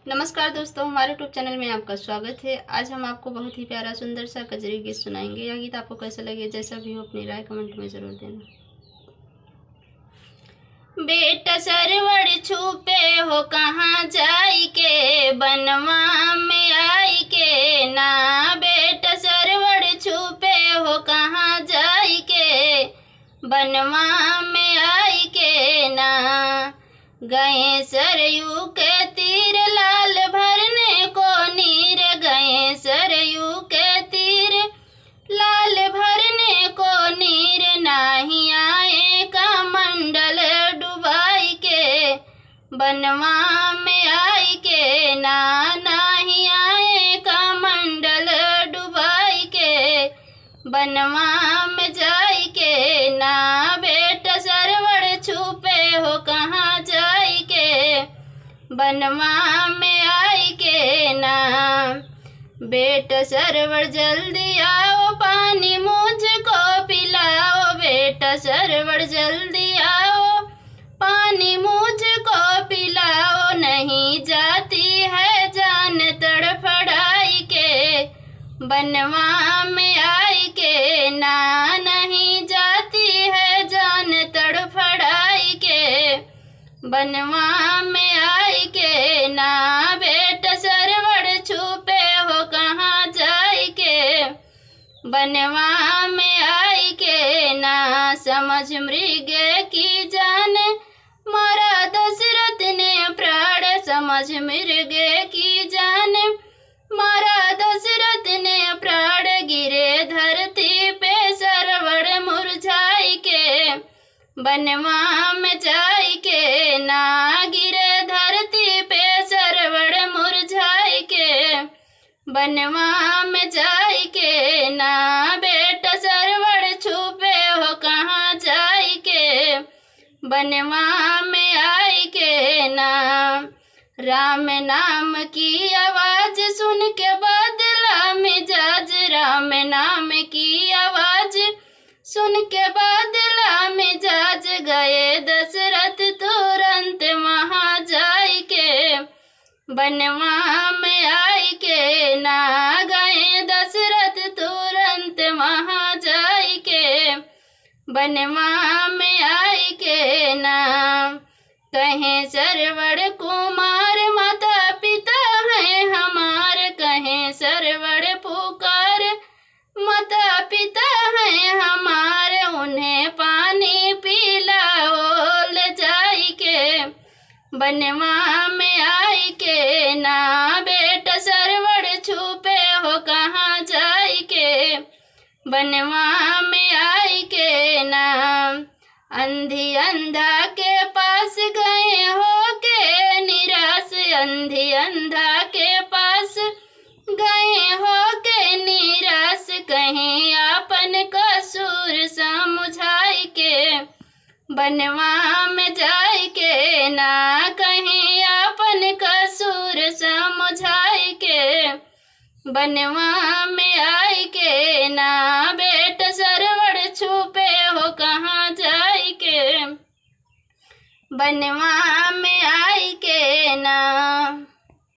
नमस्कार दोस्तों, हमारे यूट्यूब चैनल में आपका स्वागत है। आज हम आपको बहुत ही प्यारा सुंदर सा कजरी गीत सुनाएंगे। यह गीत आपको कैसा लगे, जैसा भी हो अपनी राय कमेंट में ज़रूर देना। बेटा सरवड़ छुपे हो कहाँ जाई के, बनवा में आई के ना। बेटा सरवड़ छुपे हो कहाँ जाई के, बनवा में आई के ना। गए सरयू के तीर लाल भरने को नीर, गए सरयू के तीर लाल भरने को नीर। नाही आए का मंडल डुबाई के, बनवा में आई के ना। नाही आए का मंडल डुबाई के, बनवा में जाई के ना। बेटा सरवड़ छुपे हो कहाँ जाई के, बनवा में आई के ना। बेटा सरवड़ जल्दी आओ, पानी मुझको पिलाओ। बेटा सरवड़ जल्दी आओ, पानी मुझको पिलाओ। नहीं जाती है जान तड़फड़ाई के, बनवा में आई के ना। नहीं जाती है जान तड़फड़ाई के, बनवा में आई के ना। बेटा सरवड़ छुपे हो कहाँ जाई के, बनवा में आई के ना। समझ मृग की जान मारा दशरथ ने प्राण, समझ मृग की जान मारा दशरथ ने प्राण। गिरे धरती पे सरवड़ मुरझाई के, बनवा में जाई के ना। गिरे धरती पे सरवड़ मुरझाई के, बनवा में जाई के ना। बेटा सरवड़ छुपे हो कहाँ जाई के, बनवा में आई के ना। राम नाम की आवाज सुन के बदला मिजाज, राम नाम की आवाज सुन के बदला मिजाज। गए दशरथ तुरंत वहाँ जाई के, बनवा में आई के ना। गए दशरथ तुरंत वहाँ जाई के, बनवा में आई के ना। कहें सरवड़ कुमार माता पिता हैं हमार, कहें सरवड़ पुकार माता पिता हैं हमारे। उन्हें पानी पिलाओ ले जाई के, बनवा में आई के ना। बेटा सरवड़ छुपे हो कहाँ जाई के, बनवा में आई के ना। अंधी अंधा के पास गए हो के निराश, अंधी अंधा के पास गए हो के निराश। कहीं आपन कसूर समझाई के, बनवा में जाई के ना। कहीं आपन कसूर समझाई के, बनवा में आई के ना। बेटा सरवड़ छुपे हो कहाँ जाई के, बनवा में आई के ना।